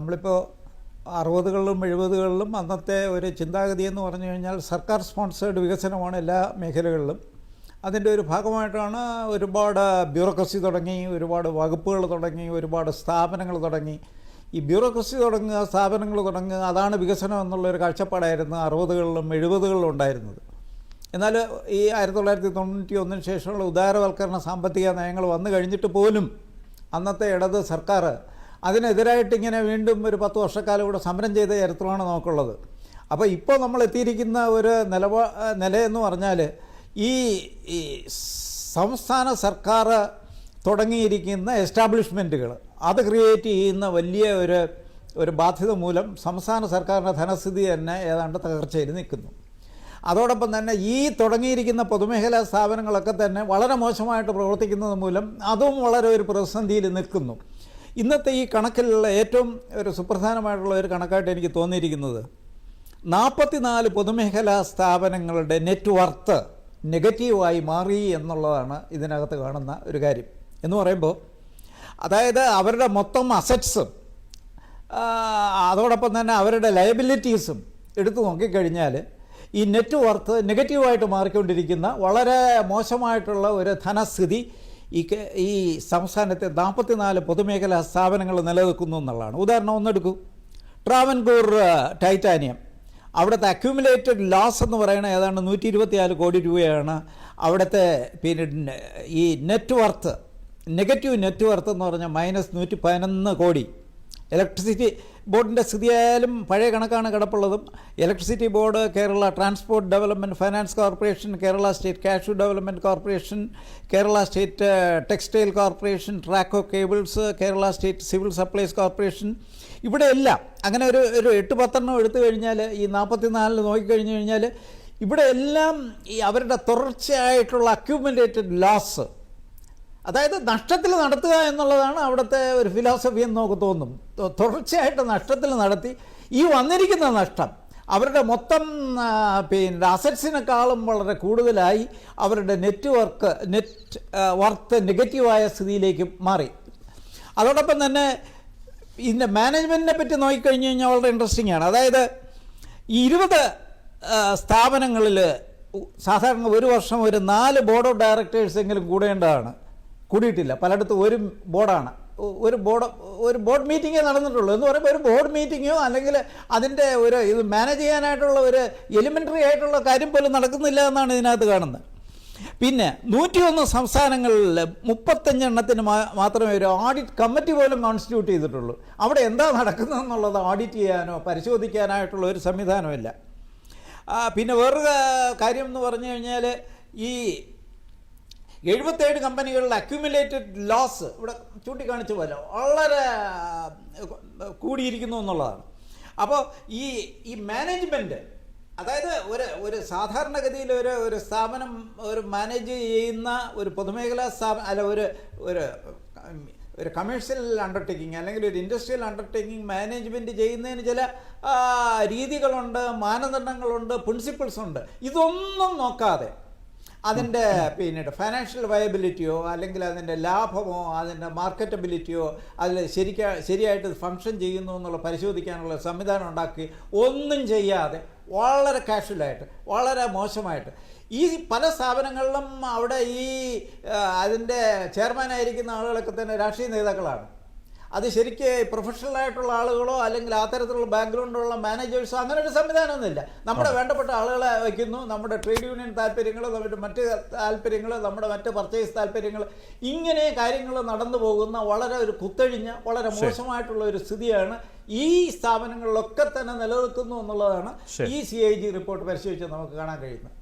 നമ്മളിപ്പോൾ 60കളിലും 70കളിലും അന്നത്തെ ഒരു ചിന്താഗതി എന്ന് പറഞ്ഞു കഴിഞ്ഞാൽ സർക്കാർ സ്പോൺസേഡ് വികസനമാണ് എല്ലാ മേഖലകളിലും. അതിൻ്റെ ഒരു ഭാഗമായിട്ടാണ് ഒരുപാട് ബ്യൂറോക്രസി തുടങ്ങി, ഒരുപാട് വകുപ്പുകൾ തുടങ്ങി, ഒരുപാട് സ്ഥാപനങ്ങൾ തുടങ്ങി. ഈ ബ്യൂറോക്രസി തുടങ്ങുക, സ്ഥാപനങ്ങൾ തുടങ്ങുക, അതാണ് വികസനം എന്നുള്ളൊരു കാഴ്ചപ്പാടായിരുന്നു 60കളിലും 70കളിലും ഉണ്ടായിരുന്നത്. എന്നാൽ ഈ 1991 ശേഷമുള്ള ഉദാരവൽക്കരണ സാമ്പത്തിക നയങ്ങൾ വന്നു കഴിഞ്ഞിട്ട് പോലും അന്നത്തെ ഇടത് സർക്കാർ അതിനെതിരായിട്ട് ഇങ്ങനെ വീണ്ടും ഒരു 10 വർഷക്കാലം കൂടെ സമരം ചെയ്ത ചരിത്രമാണ് നമുക്കുള്ളത്. അപ്പോൾ ഇപ്പോൾ നമ്മൾ എത്തിയിരിക്കുന്ന ഒരു നിലയെന്ന് പറഞ്ഞാൽ ഈ സംസ്ഥാന സർക്കാർ തുടങ്ങിയിരിക്കുന്ന എസ്റ്റാബ്ലിഷ്മെൻറ്റുകൾ അത് ക്രിയേറ്റ് ചെയ്യുന്ന വലിയ ഒരു ബാധ്യത മൂലം സംസ്ഥാന സർക്കാരിൻ്റെ ധനസ്ഥിതി തന്നെ ഏതാണ്ട് തകർച്ചയിൽ നിൽക്കുന്നു. അതോടൊപ്പം തന്നെ ഈ തുടങ്ങിയിരിക്കുന്ന പൊതുമേഖലാ സ്ഥാപനങ്ങളൊക്കെ തന്നെ വളരെ മോശമായിട്ട് പ്രവർത്തിക്കുന്നത് മൂലം അതും വളരെ ഒരു പ്രതിസന്ധിയിൽ നിൽക്കുന്നു. ഇന്നത്തെ ഈ കണക്കിലുള്ള ഏറ്റവും ഒരു സുപ്രധാനമായിട്ടുള്ള ഒരു കണക്കായിട്ട് എനിക്ക് തോന്നിയിരിക്കുന്നത് 44 പൊതുമേഖലാ സ്ഥാപനങ്ങളുടെ നെറ്റ് വർത്ത് നെഗറ്റീവായി മാറി എന്നുള്ളതാണ് ഇതിനകത്ത് കാണുന്ന ഒരു കാര്യം. എന്ന് പറയുമ്പോൾ അതായത് അവരുടെ മൊത്തം അസറ്റ്സും അതോടൊപ്പം തന്നെ അവരുടെ ലയബിലിറ്റീസും എടുത്തു നോക്കിക്കഴിഞ്ഞാൽ ഈ നെറ്റ് വർത്ത് നെഗറ്റീവായിട്ട് മാറിക്കൊണ്ടിരിക്കുന്ന വളരെ മോശമായിട്ടുള്ള ഒരു ധനസ്ഥിതി ഈ സംസ്ഥാനത്തെ 44 പൊതുമേഖലാ സ്ഥാപനങ്ങൾ നിലനിൽക്കുന്നു എന്നുള്ളതാണ്. ഉദാഹരണം ഒന്നെടുക്കൂ, ട്രാവൻകൂർ ടൈറ്റാനിയം. അവിടുത്തെ അക്യൂമുലേറ്റഡ് ലോസ് എന്ന് പറയുന്നത് ഏതാണ്ട് 124 കോടി രൂപയാണ്. അവിടുത്തെ പിന്നെ ഈ net worth, negative net worth എന്ന് പറഞ്ഞാൽ -111 കോടി. ഇലക്ട്രിസിറ്റി ബോർഡിൻ്റെ സ്ഥിതിയായാലും പഴയ കണക്കാണ് കിടപ്പുള്ളതും. Electricity board, Kerala transport development finance corporation, Kerala state cashew development corporation, Kerala state textile corporation, Traco cables, Kerala state civil supplies corporation, ഇവിടെ എല്ലാം അങ്ങനെ ഒരു 8-10 എടുത്തു കഴിഞ്ഞാൽ ഈ 44 നോക്കിക്കഴിഞ്ഞു കഴിഞ്ഞാൽ ഇവിടെ എല്ലാം ഈ അവരുടെ തുടർച്ചയായിട്ടുള്ള അക്യൂമുലേറ്റഡ് ലോസ്, അതായത് നഷ്ടത്തിൽ നടത്തുക എന്നുള്ളതാണ് അവിടുത്തെ ഒരു ഫിലോസഫി എന്ന് നമുക്ക് തോന്നും. തുടർച്ചയായിട്ട് നഷ്ടത്തിൽ നടത്തി ഈ വന്നിരിക്കുന്ന നഷ്ടം അവരുടെ മൊത്തം അസറ്റ്സിനേക്കാളും വളരെ കൂടുതലായി അവരുടെ നെറ്റ് വർത്ത് നെഗറ്റീവായ സ്ഥിതിയിലേക്ക് മാറി. അതോടൊപ്പം തന്നെ ഇതിൻ്റെ മാനേജ്മെൻറ്റിനെ പറ്റി നോക്കിക്കഴിഞ്ഞ് കഴിഞ്ഞാൽ വളരെ ഇൻട്രസ്റ്റിംഗ് ആണ്. അതായത് ഈ 20 സ്ഥാപനങ്ങളിൽ സാധാരണ ഒരു വർഷം ഒരു 4 ബോർഡ് ഓഫ് ഡയറക്ടേഴ്സ് എങ്കിലും കൂടേണ്ടതാണ്. കൂടിയിട്ടില്ല. പലയിടത്തും ഒരു ബോർഡാണ്, ഒരു ബോർഡ് മീറ്റിങ്ങേ നടന്നിട്ടുള്ളൂ. എന്ന് പറയുമ്പോൾ ഒരു ബോർഡ് മീറ്റിങ്ങോ അല്ലെങ്കിൽ അതിൻ്റെ ഇത് മാനേജ് ചെയ്യാനായിട്ടുള്ള ഒരു എലിമെൻ്ററി ആയിട്ടുള്ള കാര്യം പോലും നടക്കുന്നില്ല എന്നാണ് ഇതിനകത്ത് കാണുന്നത്. പിന്നെ 101 സംസ്ഥാനങ്ങളിൽ 35 എണ്ണത്തിന് മാത്രമേ ഒരു ഓഡിറ്റ് കമ്മിറ്റി പോലും കോൺസ്റ്റിറ്റ്യൂട്ട് ചെയ്തിട്ടുള്ളൂ. അവിടെ എന്താ നടക്കുന്നതെന്നുള്ളത് ഓഡിറ്റ് ചെയ്യാനോ പരിശോധിക്കാനായിട്ടുള്ള ഒരു സംവിധാനമില്ല. പിന്നെ വേറൊരു കാര്യം എന്ന് പറഞ്ഞു കഴിഞ്ഞാൽ ഈ 77 കമ്പനികളുടെ അക്യുമുലേറ്റഡ് ലോസ് ഇവിടെ ചൂണ്ടിക്കാണിച്ച പോലെ വളരെ കൂടിയിരിക്കുന്നു എന്നുള്ളതാണ്. അപ്പോൾ ഈ മാനേജ്മെൻറ്റ്, അതായത് ഒരു സാധാരണഗതിയിൽ ഒരു സ്ഥാപനം ഒരു മാനേജ് ചെയ്യുന്ന ഒരു പൊതുമേഖലാ സ്ഥാപനം അല്ല ഒരു കമേഴ്ഷ്യൽ അണ്ടർടേക്കിംഗ് അല്ലെങ്കിൽ ഒരു ഇൻഡസ്ട്രിയൽ അണ്ടർടേക്കിംഗ് മാനേജ്മെൻറ്റ് ചെയ്യുന്നതിന് ചില രീതികളുണ്ട്, മാനദണ്ഡങ്ങളുണ്ട്, പ്രിൻസിപ്പിൾസ് ഉണ്ട്. ഇതൊന്നും നോക്കാതെ അതിൻ്റെ പിന്നീട് ഫൈനാൻഷ്യൽ വയബിലിറ്റിയോ അല്ലെങ്കിൽ അതിൻ്റെ ലാഭമോ അതിൻ്റെ മാർക്കറ്റബിലിറ്റിയോ അതിൽ ശരിയായിട്ട് ഫങ്ഷൻ ചെയ്യുന്നു എന്നുള്ള പരിശോധിക്കാനുള്ള സംവിധാനം ഉണ്ടാക്കി ഒന്നും ചെയ്യാതെ വളരെ കാഷ്വലായിട്ട് വളരെ മോശമായിട്ട് ഈ പല സ്ഥാപനങ്ങളിലും അവിടെ അതിൻ്റെ ചെയർമാനായിരിക്കുന്ന ആളുകളൊക്കെ തന്നെ രാഷ്ട്രീയ നേതാക്കളാണ്. അത് ശരിക്ക് പ്രൊഫഷണലായിട്ടുള്ള ആളുകളോ അല്ലെങ്കിൽ ആ തരത്തിലുള്ള ബാക്ക്ഗ്രൗണ്ടുള്ള മാനേജേഴ്സോ അങ്ങനെ ഒരു സംവിധാനമൊന്നുമില്ല. നമ്മുടെ വേണ്ടപ്പെട്ട ആളുകളെ വയ്ക്കുന്നു, നമ്മുടെ ട്രേഡ് യൂണിയൻ താല്പര്യങ്ങൾ, നമ്മുടെ മറ്റ് താല്പര്യങ്ങൾ, നമ്മുടെ മറ്റ് പർച്ചേസ് താല്പര്യങ്ങൾ, ഇങ്ങനെ കാര്യങ്ങൾ നടന്നു പോകുന്ന വളരെ ഒരു കുത്തഴിഞ്ഞ വളരെ മോശമായിട്ടുള്ള ഒരു സ്ഥിതിയാണ് ഈ സ്ഥാപനങ്ങളിലൊക്കെ തന്നെ നിലനിൽക്കുന്നു എന്നുള്ളതാണ് ഈ CAG റിപ്പോർട്ട് പരിശോധിച്ച് നമുക്ക് കാണാൻ കഴിയുന്നത്.